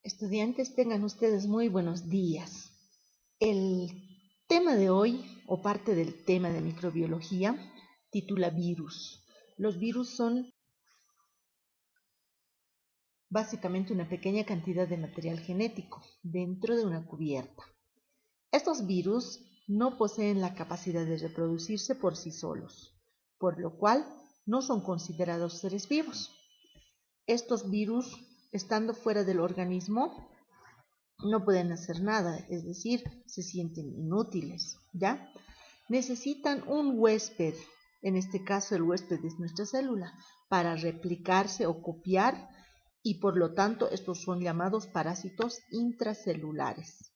Estudiantes, tengan ustedes muy buenos días. El tema de hoy, o parte del tema de microbiología, titula virus. Los virus son básicamente una pequeña cantidad de material genético dentro de una cubierta. Estos virus no poseen la capacidad de reproducirse por sí solos, por lo cual no son considerados seres vivos. Estos virus, estando fuera del organismo, no pueden hacer nada, es decir, se sienten inútiles, ¿ya? Necesitan un huésped, en este caso el huésped es nuestra célula, para replicarse o copiar, y por lo tanto estos son llamados parásitos intracelulares.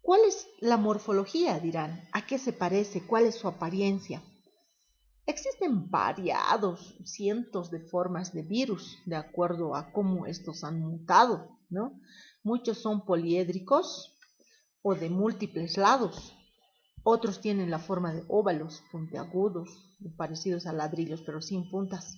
¿Cuál es la morfología? Dirán. ¿A qué se parece? ¿Cuál es su apariencia? Existen variados, cientos de formas de virus, de acuerdo a cómo estos han mutado, ¿no? Muchos son poliédricos o de múltiples lados. Otros tienen la forma de óvalos, puntiagudos, parecidos a ladrillos, pero sin puntas,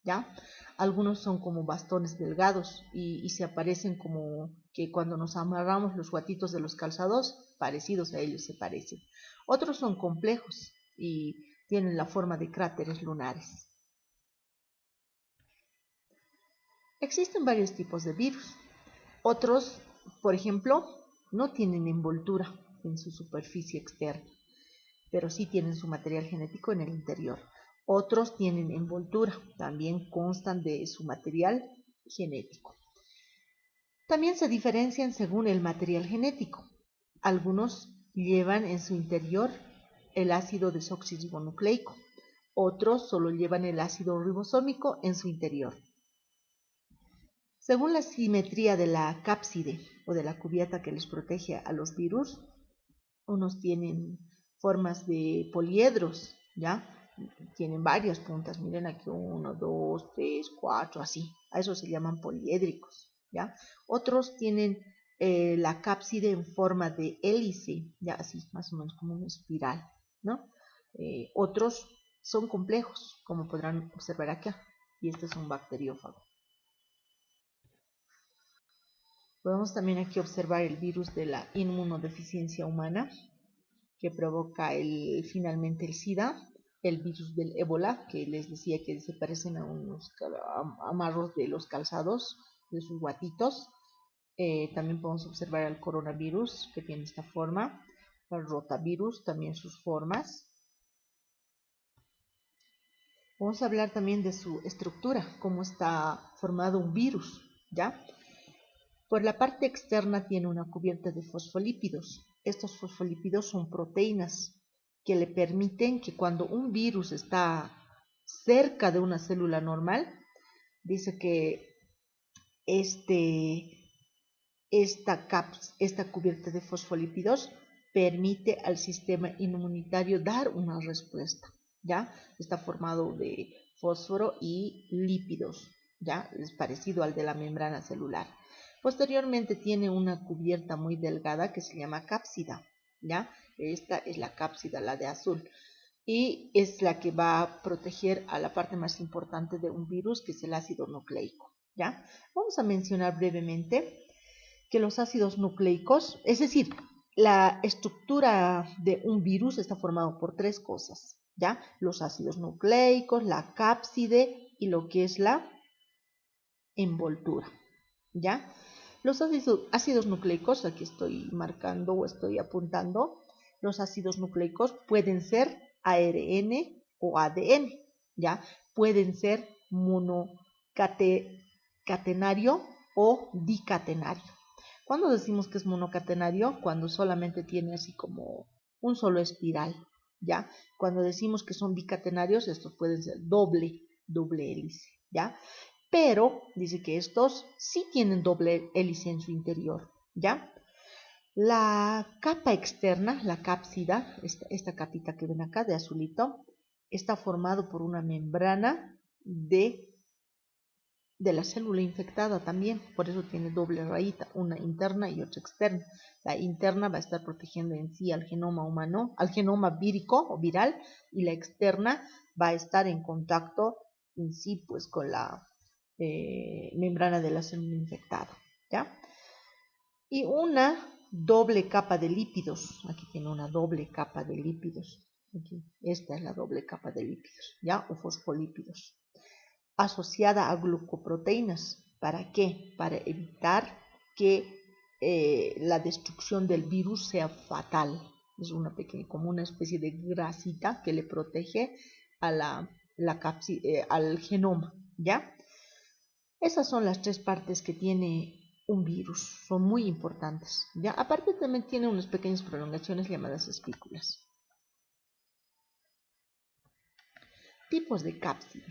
¿ya? Algunos son como bastones delgados y se aparecen como que cuando nos amarramos los guatitos de los calzados, parecidos a ellos se parecen. Otros son complejos y tienen la forma de cráteres lunares. Existen varios tipos de virus. Otros, por ejemplo, no tienen envoltura en su superficie externa, pero sí tienen su material genético en el interior. Otros tienen envoltura, también constan de su material genético. También se diferencian según el material genético. Algunos llevan en su interior el ácido desoxirribonucleico, otros solo llevan el ácido ribosómico en su interior. Según la simetría de la cápside o de la cubierta que les protege a los virus, unos tienen formas de poliedros, ¿ya? Tienen varias puntas, miren aquí 1, 2, 3, 4, así. A eso se llaman poliédricos, ¿ya? Otros tienen la cápside en forma de hélice, ya así, más o menos como una espiral, ¿no? Otros son complejos, como podrán observar acá, y este es un bacteriófago. Podemos también aquí observar el virus de la inmunodeficiencia humana, que provoca finalmente el SIDA, el virus del ébola, que les decía que se parecen a unos amarros de los calzados, de sus guatitos. También podemos observar el coronavirus, que tiene esta forma, el rotavirus, también sus formas. Vamos a hablar también de su estructura, cómo está formado un virus, ¿ya? Por la parte externa tiene una cubierta de fosfolípidos. Estos fosfolípidos son proteínas que le permiten que cuando un virus está cerca de una célula normal, dice que esta cubierta de fosfolípidos permite al sistema inmunitario dar una respuesta, ¿ya? Está formado de fósforo y lípidos, ¿ya? Es parecido al de la membrana celular. Posteriormente tiene una cubierta muy delgada que se llama cápsida, ¿ya? Esta es la cápsida, la de azul, y es la que va a proteger a la parte más importante de un virus, que es el ácido nucleico, ¿ya? Vamos a mencionar brevemente que los ácidos nucleicos, es decir, la estructura de un virus está formado por tres cosas, ¿ya? Los ácidos nucleicos, la cápside y lo que es la envoltura, ¿ya? Los ácidos nucleicos, aquí estoy marcando o estoy apuntando, los ácidos nucleicos pueden ser ARN o ADN, ¿ya? Pueden ser monocatenario o dicatenario. ¿Cuándo decimos que es monocatenario? Cuando solamente tiene así como un solo espiral, ¿ya? Cuando decimos que son bicatenarios, estos pueden ser doble hélice, ¿ya? Pero dice que estos sí tienen doble hélice en su interior, ¿ya? La capa externa, la cápsida, esta capita que ven acá de azulito, está formado por una membrana de la célula infectada también, por eso tiene doble rayita, una interna y otra externa. La interna va a estar protegiendo en sí al genoma humano, al genoma vírico o viral, y la externa va a estar en contacto en sí pues con membrana de la célula infectada, ¿ya? Y una doble capa de lípidos. Aquí tiene una doble capa de lípidos. Aquí, esta es la doble capa de lípidos, ¿ya? O fosfolípidos. Asociada a glucoproteínas. ¿Para qué? Para evitar que la destrucción del virus sea fatal. Es una pequeña, como una especie de grasita que le protege a al genoma, ¿ya? Esas son las tres partes que tiene un virus, son muy importantes, ¿ya? Aparte también tiene unas pequeñas prolongaciones llamadas espículas. Tipos de cápside.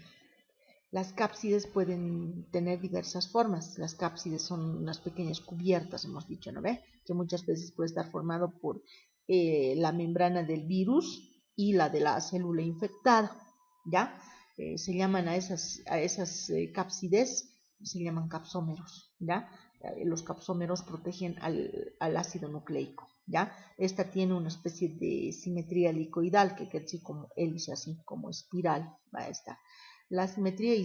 Las cápsides pueden tener diversas formas. Las cápsides son unas pequeñas cubiertas, hemos dicho, ¿no ve? Que muchas veces puede estar formado por la membrana del virus y la de la célula infectada, ¿ya? Se llaman a esas cápsides, se llaman capsómeros, ¿ya? Los capsómeros protegen al ácido nucleico, ¿ya? Esta tiene una especie de simetría helicoidal, que quiere decir como hélice, así como espiral, va a estar. La simetría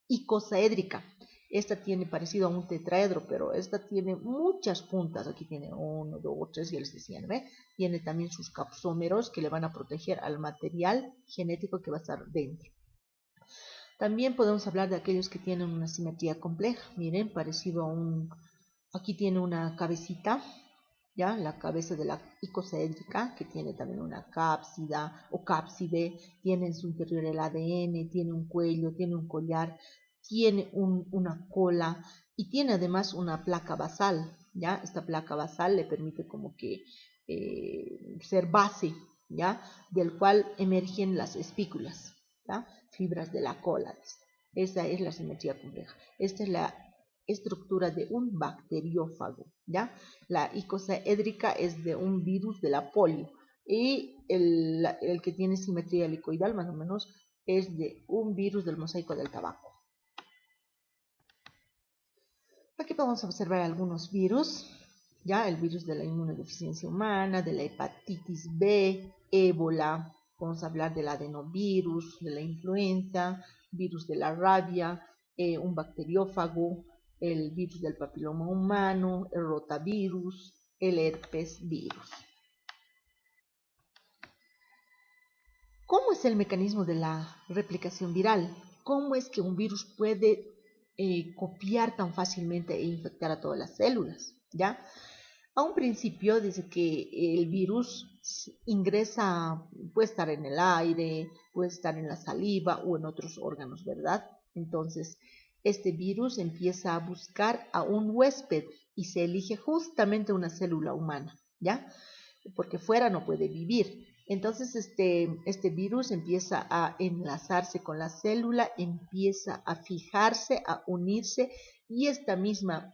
icosaédrica. Esta tiene parecido a un tetraedro, pero esta tiene muchas puntas. Aquí tiene 1, 2, 3, ya les decía, ¿no ve? Tiene también sus capsómeros que le van a proteger al material genético que va a estar dentro. También podemos hablar de aquellos que tienen una simetría compleja. Miren, parecido a un... Aquí tiene una cabecita, ¿ya? La cabeza de la icosaédrica, que tiene también una cápsida o cápside, tiene en su interior el ADN, tiene un cuello, tiene un collar, tiene una cola y tiene además una placa basal, ¿ya? Esta placa basal le permite como que ser base, ¿ya? Del cual emergen las espículas, ¿ya? Fibras de la cola. Esa es la simetría compleja. Esta es la estructura de un bacteriófago, ¿ya? La icosaédrica es de un virus de la polio y el que tiene simetría helicoidal más o menos es de un virus del mosaico del tabaco. Aquí podemos observar algunos virus, ¿ya? El virus de la inmunodeficiencia humana, de la hepatitis B, ébola, vamos a hablar del adenovirus, de la influenza, virus de la rabia, un bacteriófago, el virus del papiloma humano, el rotavirus, el herpes virus. ¿Cómo es el mecanismo de la replicación viral? ¿Cómo es que un virus puede copiar tan fácilmente e infectar a todas las células? ¿Ya? A un principio dice que el virus ingresa, puede estar en el aire, puede estar en la saliva o en otros órganos, ¿verdad? Entonces, este virus empieza a buscar a un huésped y se elige justamente una célula humana, ¿ya? Porque fuera no puede vivir. Entonces, este virus empieza a enlazarse con la célula, empieza a fijarse, a unirse y este mismo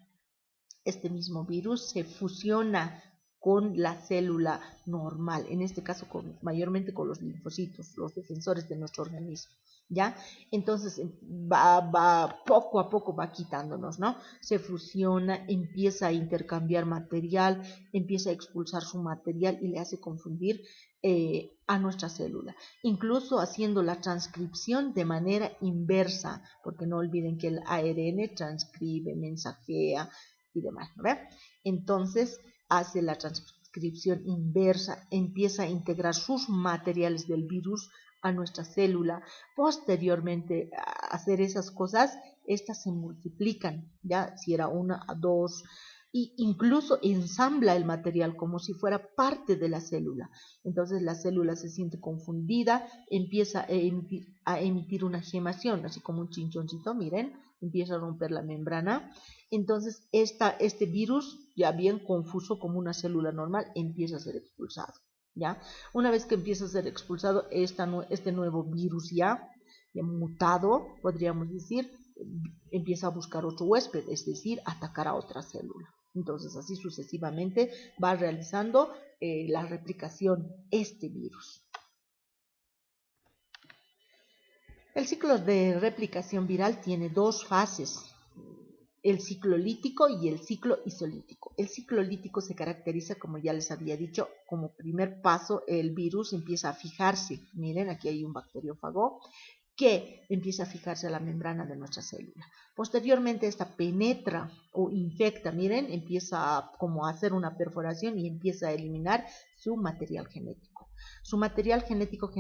virus se fusiona con la célula normal, en este caso mayormente con los linfocitos, los defensores de nuestro organismo, ¿ya? Entonces poco a poco va quitándonos, ¿no? Se fusiona, empieza a intercambiar material, empieza a expulsar su material y le hace confundir a nuestra célula, incluso haciendo la transcripción de manera inversa, porque no olviden que el ARN transcribe, mensajea y demás, ¿no? Entonces hace la transcripción inversa, empieza a integrar sus materiales del virus a nuestra célula. Posteriormente a hacer esas cosas, estas se multiplican, ya si era una a dos, e incluso ensambla el material como si fuera parte de la célula. Entonces la célula se siente confundida, empieza a emitir una gemación, así como un chinchoncito, miren, empieza a romper la membrana. Entonces este virus, ya bien confuso como una célula normal, empieza a ser expulsado, ¿ya? Una vez que empieza a ser expulsado, este nuevo virus ya mutado, podríamos decir, empieza a buscar otro huésped, es decir, atacar a otra célula. Entonces, así sucesivamente va realizando la replicación este virus. El ciclo de replicación viral tiene dos fases, el ciclo lítico y el ciclo isolítico. El ciclo lítico se caracteriza, como ya les había dicho, como primer paso el virus empieza a fijarse. Miren, aquí hay un bacteriófago que empieza a fijarse a la membrana de nuestra célula. Posteriormente esta penetra o infecta, miren, empieza como a hacer una perforación y empieza a eliminar su material genético. Su material genético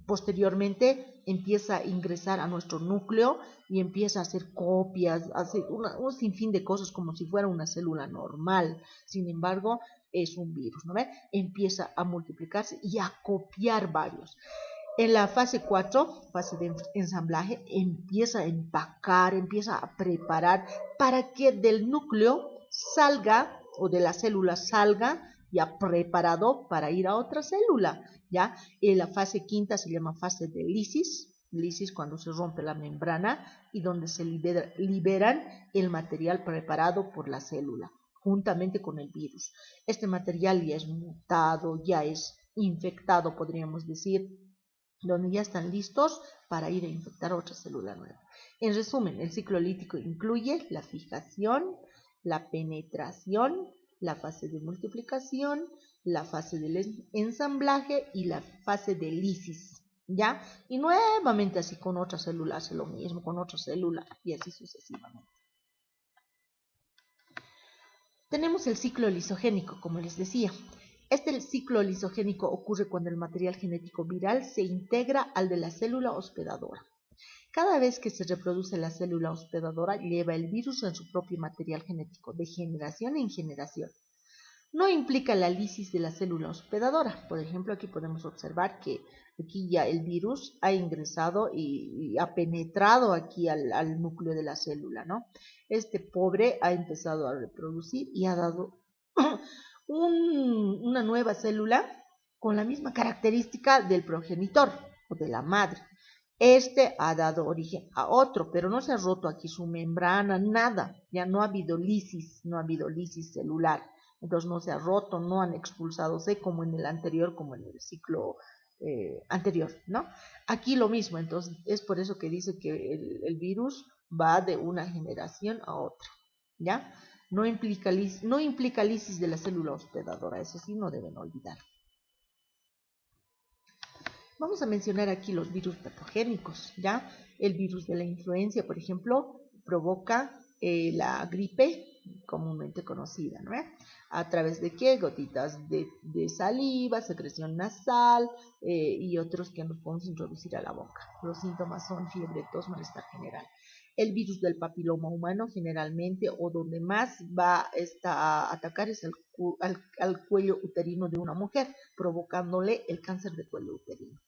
posteriormente empieza a ingresar a nuestro núcleo y empieza a hacer copias, hace un sinfín de cosas como si fuera una célula normal. Sin embargo, es un virus, ¿no ven? Empieza a multiplicarse y a copiar varios. En la fase 4, fase de ensamblaje, empieza a empacar, empieza a preparar para que del núcleo salga o de la célula salga ya preparado para ir a otra célula, ¿ya? En la fase quinta se llama fase de lisis cuando se rompe la membrana y donde se liberan el material preparado por la célula, juntamente con el virus. Este material ya es mutado, ya es infectado, podríamos decir, donde ya están listos para ir a infectar otra célula nueva. En resumen, el ciclo lítico incluye la fijación, la penetración, la fase de multiplicación, la fase del ensamblaje y la fase de lisis, ¿ya? Y nuevamente así con otra célula hace lo mismo, con otra célula y así sucesivamente. Tenemos el ciclo lisogénico, como les decía. Este ciclo lisogénico ocurre cuando el material genético viral se integra al de la célula hospedadora. Cada vez que se reproduce la célula hospedadora, lleva el virus en su propio material genético, de generación en generación. No implica la lisis de la célula hospedadora. Por ejemplo, aquí podemos observar que aquí ya el virus ha ingresado y ha penetrado aquí al núcleo de la célula, ¿no? Este pobre ha empezado a reproducir y ha dado una nueva célula con la misma característica del progenitor o de la madre. Este ha dado origen a otro, pero no se ha roto aquí su membrana, nada. Ya no ha habido lisis, no ha habido lisis celular. Entonces no se ha roto, no han expulsado C como en el anterior, como en el ciclo anterior, ¿no? Aquí lo mismo, entonces es por eso que dice que el virus va de una generación a otra, ¿ya? No implica lisis de la célula hospedadora, eso sí no deben olvidar. Vamos a mencionar aquí los virus patogénicos, ¿ya? El virus de la influenza, por ejemplo, provoca la gripe comúnmente conocida, ¿no? ¿A través de qué? Gotitas de saliva, secreción nasal y otros que nos podemos introducir a la boca. Los síntomas son fiebre, tos, malestar general. El virus del papiloma humano generalmente o donde más va a atacar es al cuello uterino de una mujer, provocándole el cáncer de cuello uterino.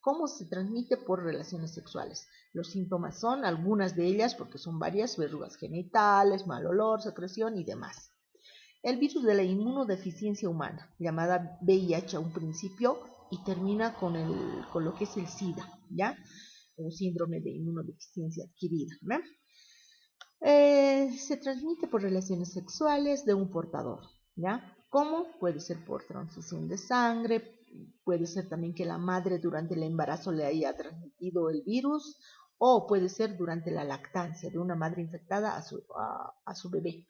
¿Cómo se transmite? Por relaciones sexuales. Los síntomas son algunas de ellas, porque son varias, verrugas genitales, mal olor, secreción y demás. El virus de la inmunodeficiencia humana, llamada VIH a un principio y termina con lo que es el SIDA, ¿ya? O síndrome de inmunodeficiencia adquirida, ¿no? Se transmite por relaciones sexuales de un portador, ¿ya? ¿Cómo? Puede ser por transfusión de sangre, puede ser también que la madre durante el embarazo le haya transmitido el virus, o puede ser durante la lactancia de una madre infectada a su bebé.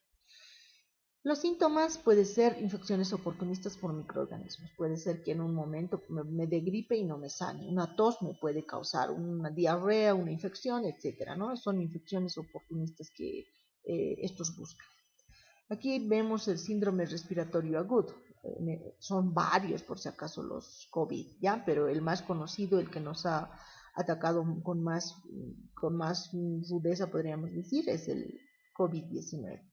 Los síntomas pueden ser infecciones oportunistas por microorganismos. Puede ser que en un momento me dé gripe y no me sane. Una tos me puede causar una diarrea, una infección, etcétera, ¿no? Son infecciones oportunistas que estos buscan. Aquí vemos el síndrome respiratorio agudo. Son varios, por si acaso, los COVID, ¿ya? Pero el más conocido, el que nos ha atacado con más rudeza, podríamos decir, es el COVID-19.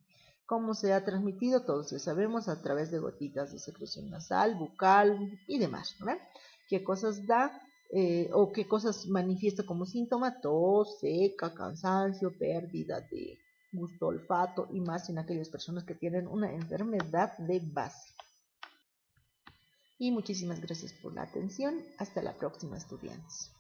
¿Cómo se ha transmitido? Todos ya sabemos, a través de gotitas de secreción nasal, bucal y demás, ¿no? ¿Qué cosas da o qué cosas manifiesta como síntoma? Tos, seca, cansancio, pérdida de gusto, olfato y más en aquellas personas que tienen una enfermedad de base. Y muchísimas gracias por la atención. Hasta la próxima, estudiantes.